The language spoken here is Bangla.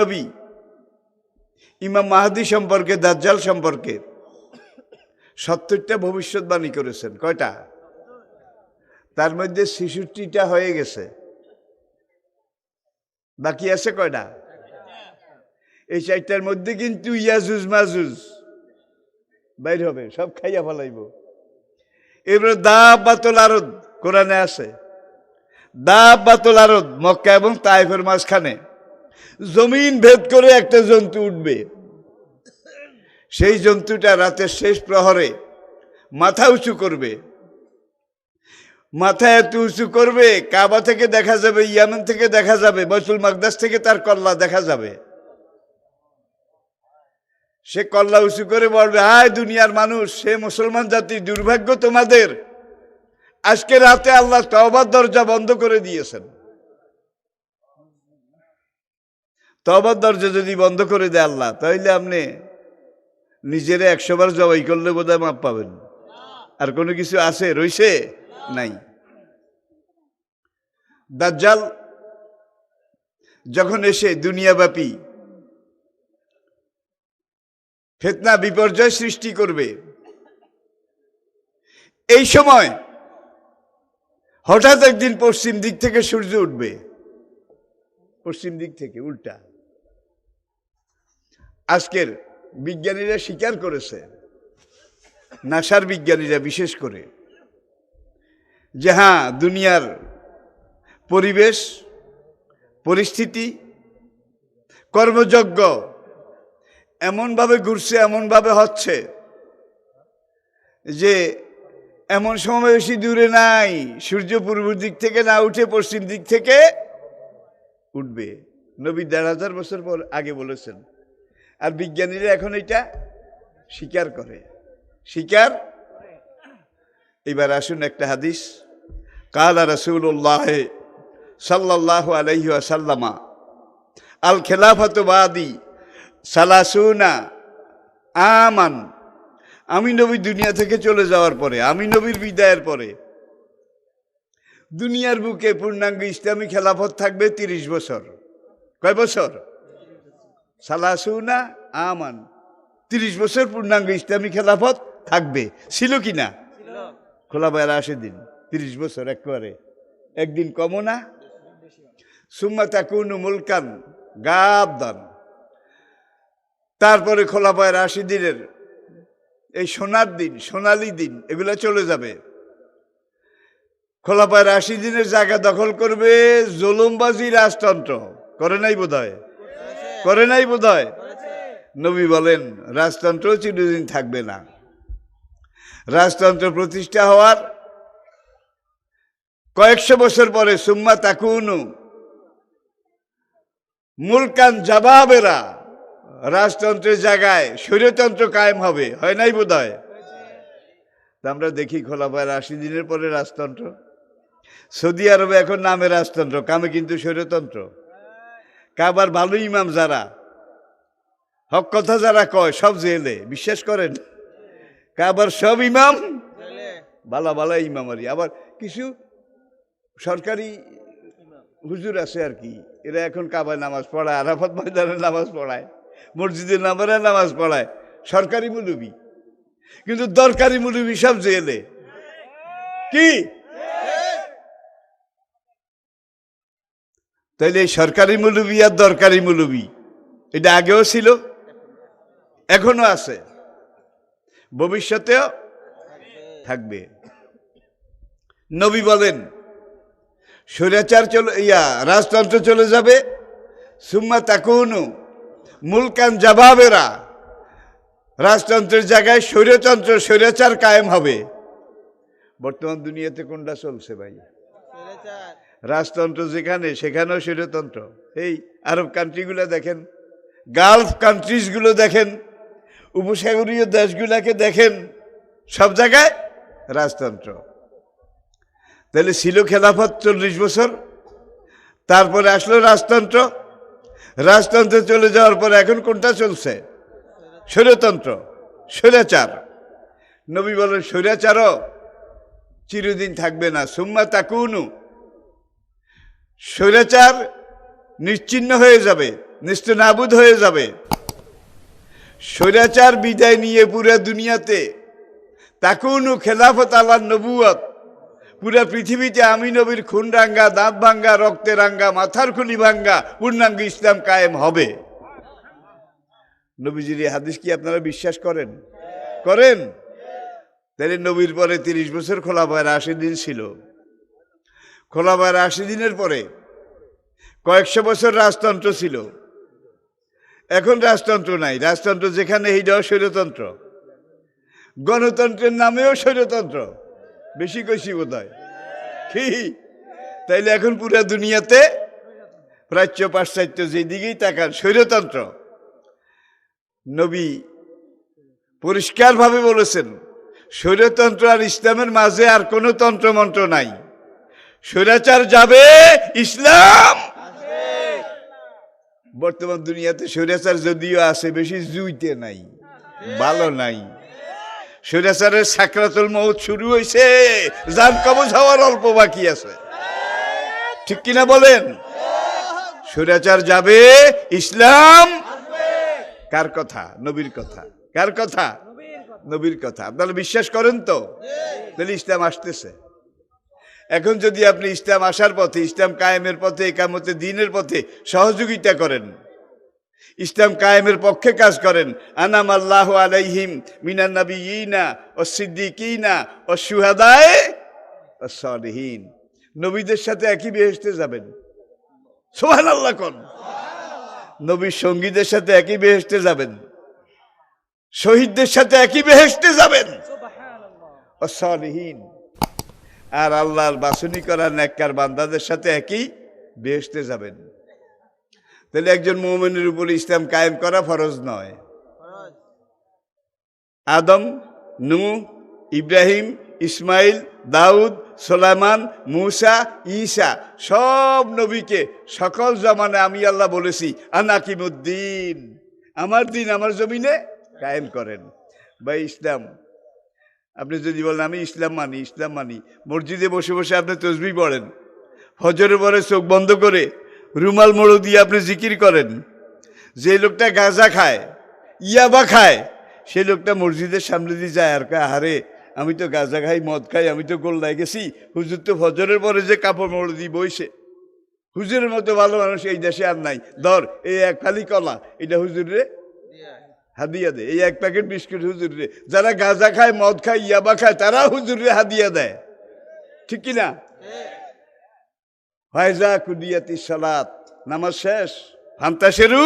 নবী ইমাম মাহদী সম্পর্কে, দাজ্জাল সম্পর্কে 70টা ভবিষ্যৎবাণী করেছেন। কয়টা? তার মধ্যে 66টা হয়ে গেছে, বাকি আছে কয়টা? এই 4টার মধ্যে কিন্তু ইয়াজুজ মাজুজ বাইর হবে, সব খাইয়া ফেলাইব। এবার দাব্বাতুল আরদ কোরআনে আছে, দাব্বাতুল আরদ মক্কা এবং তায়েফের মাঝখানে জমিন ভেদ করে একটা জন্তু উঠবে। সেই জন্তুটা রাতের শেষ প্রহরে মাথা উঁচু করবে, মাথা এত উঁচু করবে কাবা থেকে দেখা যাবে, ইয়ামেন থেকে দেখা যাবে, বাইতুল মাকদাস থেকে তার কল্লা দেখা যাবে। সে কল্লা উঁচু করে বলবে, হায় দুনিয়ার মানুষ, সে মুসলমান জাতি, দুর্ভাগ্য তোমাদের, আজকে রাতে আল্লাহ তওবার দরজা বন্ধ করে দিয়েছেন। তওবার দরজা যদি বন্ধ করে দেয় আল্লাহ, তাহলে আপনি নিজেরে 100 বার জবাই করলে বোধহয় মাপ পাবেন। আর কোনো কিছু আছে রইছে? নাই। দাজ্জাল যখন এসে দুনিয়াব্যাপী ফিতনা বিপর্যয় সৃষ্টি করবে, এই সময় হঠাৎ একদিন পশ্চিম দিক থেকে সূর্য উঠবে, পশ্চিম দিক থেকে উল্টা। আজকের বিজ্ঞানীরা স্বীকার করেছে, নাসার বিজ্ঞানীরা বিশেষ করে, যে হ্যাঁ দুনিয়ার পরিবেশ পরিস্থিতি কর্মযজ্ঞ এমনভাবে ঘুরছে, এমনভাবে হচ্ছে যে এমন সময় বেশি দূরে নাই, সূর্য পূর্ব দিক থেকে না উঠে পশ্চিম দিক থেকে উঠবে। নবী 1500 বছর পর আগে বলেছেন, আর বিজ্ঞানীরা এখন এটা স্বীকার করে, স্বীকার। এবার আসুন একটা হাদিস। কালা রাসূলুল্লাহ সাল্লাল্লাহু আলাইহি ওয়াসাল্লাম আল খেলাফাতু বাদি সালাসুনা আমান। আমি নবী দুনিয়া থেকে চলে যাওয়ার পরে, আমি নবীর বিদায়ের পরে দুনিয়ার বুকে পূর্ণাঙ্গ ইসলামী খেলাফত থাকবে 30 বছর। কয় বছর? সালাসুনা আমান, 30 বছর পূর্ণাঙ্গ ইসলামী খেলাফত থাকবে। ছিল কি না? খোলাফায়ে রাশিদিন 30 বছর, একবারে একদিন কমও না। সুম্মা তাকুনু মুলকান গাদ্দান, তারপরে খোলাফায়ে রাশিদিনের এই সোনার দিন, সোনালী দিন, এগুলা চলে যাবে। খোলাফায়ে রাশিদিনের জায়গা দখল করবে জুলুমবাজি রাজতন্ত্র। করে নাই বোধহয়? করে নাই বোধহয়? নবী বলেন রাজতন্ত্র চিরদিন থাকবে না। রাজতন্ত্র প্রতিষ্ঠা হওয়ার কয়েকশো বছর পরে সুম্মা তাকুনু মুলকান জাবাবেরা, রাজতন্ত্রের জায়গায় স্বৈরতন্ত্র কায়েম হবে। হয় নাই বোধহয়? আমরা দেখি খোলাফায়ে রাশিদিনের পরে রাজতন্ত্র। সৌদি আরবে এখন নামে রাজতন্ত্র, কামে কিন্তু স্বৈরতন্ত্র। কাবার ভালো ইমাম যারা, হক কথা যারা কয়, সব জেলে। বিশ্বাস করেন? কাবার সব ইমাম ভালো ভালো ইমামারি। আবার কিছু সরকারি হুজুর আছে আর কি, এরা এখন কাবায় নামাজ পড়ায়, আরাফাত ময়দানে নামাজ পড়ায়, মসজিদে নামারে নামাজ পড়ায়, সরকারি মুলবি। কিন্তু দরকারি মুলবি সব জেলে। কি তাইলে এই সরকারি মুলবি আর দরকারি মুলবি, এটা আগেও ছিল, এখনো আছে, ভবিষ্যতেও থাকবে। নবী বলেন স্বৈরাচার রাজতন্ত্র চলে যাবে। সুম্মা তাকুনু মুলকান জাবাবেরা, রাজতন্ত্রের জায়গায় স্বৈরতন্ত্র, স্বৈরাচার কায়েম হবে। বর্তমান দুনিয়াতে কোনটা চলছে ভাই? রাজতন্ত্র যেখানে, সেখানেও স্বৈরতন্ত্র। এই আরব কান্ট্রিগুলো দেখেন, গালফ কান্ট্রিজগুলো দেখেন, উপসাগরীয় দেশগুলাকে দেখেন, সব জায়গায় রাজতন্ত্র। তাহলে ছিল খেলাফত 40 বছর, তারপরে আসলো রাজতন্ত্র। রাজতন্ত্রে চলে যাওয়ার পরে এখন কোনটা চলছে? স্বৈরতন্ত্র, স্বৈরাচার। নবী বলেন স্বৈরাচারও চিরদিন থাকবে না। সুম্মা তাকুনু, স্বৈরাচার নিশ্চিহ্ন হয়ে যাবে। নেস্তনাবুদ হয়ে যাবে। স্বৈরাচার বিদায় নিয়ে পুরা দুনিয়াতে তাকুনু খেলাফত আলা নবুয়ত, পুরা পৃথিবীতে আমি নবীর খুন রাঙ্গা, দাঁত ভাঙ্গা, রক্তে রাঙ্গা, মাথার খুলি ভাঙ্গা পূর্ণাঙ্গ ইসলাম কায়েম হবে। নবীজির এই হাদিস কি আপনারা বিশ্বাস করেন? করেন? তাহলে নবীর পরে 30 বছর খোলাফায়ে রাশিদিন ছিল। খোলাফায়ে রাশিদিনের পরে কয়েকশো বছর রাজতন্ত্র ছিল। এখন রাজতন্ত্র নাই। রাজতন্ত্র যেখানে এইটাও স্বৈরতন্ত্র, গণতন্ত্রের নামেও স্বৈরতন্ত্র। বেশি কইছি বোধ হয় কি? তাইলে এখন পুরা দুনিয়াতে প্রাচ্য পাশ্চাত্য যেদিকেই তাকান স্বৈরতন্ত্র। নবী পরিষ্কারভাবে বলেছেন, স্বৈরতন্ত্র আর ইসলামের মাঝে আর কোনো তন্ত্রমন্ত্র নাই। স্বৈরাচার যাবে, ইসলাম। বর্তমান দুনিয়াতে স্বৈরাচার যদিও আছে, বেশি জুইতে নাই, ভালো নাই। স্বৈরাচারের সাকরাতুল মউত শুরু হয়েছে, জান কবজ হওয়ার অল্প বাকি আছে। ঠিক কিনা বলেন? স্বৈরাচার যাবে, ইসলাম। কার কথা? নবীর কথা। কার কথা? নবীর কথা। আপনারা বিশ্বাস করেন তো? তাহলে ইসলাম আসতেছে। এখন যদি আপনি ইসলাম আসার পথে, ইসলাম কায়েমের পথে, ইকামতে দ্বীনের পথে সহযোগিতা করেন, ইসলাম কায়েমের পক্ষে কাজ করেন, আনাম আল্লাহু আলাইহিম মিনান নাবিয়িনা ওয়াস সিদ্দিকিনা ওয়াস শুহাদায়ে ওয়াস সালিহিন, নবীদের সাথে একই বেহেশতে যাবেন। সুবহানাল্লাহ কোন? নবীর সঙ্গীদের সাথে একই বেহেশতে যাবেন, শহীদদের সাথে একই বেহেশতে যাবেন, ওয়াস সালিহিন, আর আল্লাহর বাছনি করা নেককার বান্দাদের সাথে একই বেহেশতে যাবেন। তাহলে একজন মুমিনের উপর ইসলাম কায়েম করা ফরজ নয়? আদম, নূহ, ইব্রাহিম, ইসমাইল, দাউদ, সুলাইমান, মূসা, ঈসা সব নবীকে সকল জামানে আমি আল্লাহ বলেছি আনাকিমুদ্দিন, আমার দিন আমার জমিনে কায়েম করেন। বা ইসলাম আপনি যদি বলেন আমি ইসলাম মানি, ইসলাম মানি, মসজিদে বসে বসে আপনি তসবিহ পড়েন, ফজরের পরে চোখ বন্ধ করে রুমাল মোড়ো দিয়ে আপনি জিকির করেন, যে লোকটা গাঁজা খায়, ইয়াবা খায়, সেই লোকটা মসজিদের সামনে দিয়ে যায় আর কয়, আরে আমি তো গাঁজা খাই, মদ খাই, আমি তো গোল্লায় গেছি, হুজুর তো ফজরের পরে যে কাপড় মোড়ো দিয়ে বইছে, হুজুরের মতো ভালো মানুষ এই দেশে আর নাই, ধর এই এক ফালি কলা, এটা হুজুরে হাদিয়া দেয়, এই এক প্যাকেট বিস্কুট হুজুরে। যারা গাঁজা খায়, মদ খায়, ইয়াবা খায়, তারা হুজুরে হাদিয়া দেয়। ঠিক কিনা? ফায়জা কুদিয়াতি সালাত, নামাজ শেষ, ফান্তাশেরু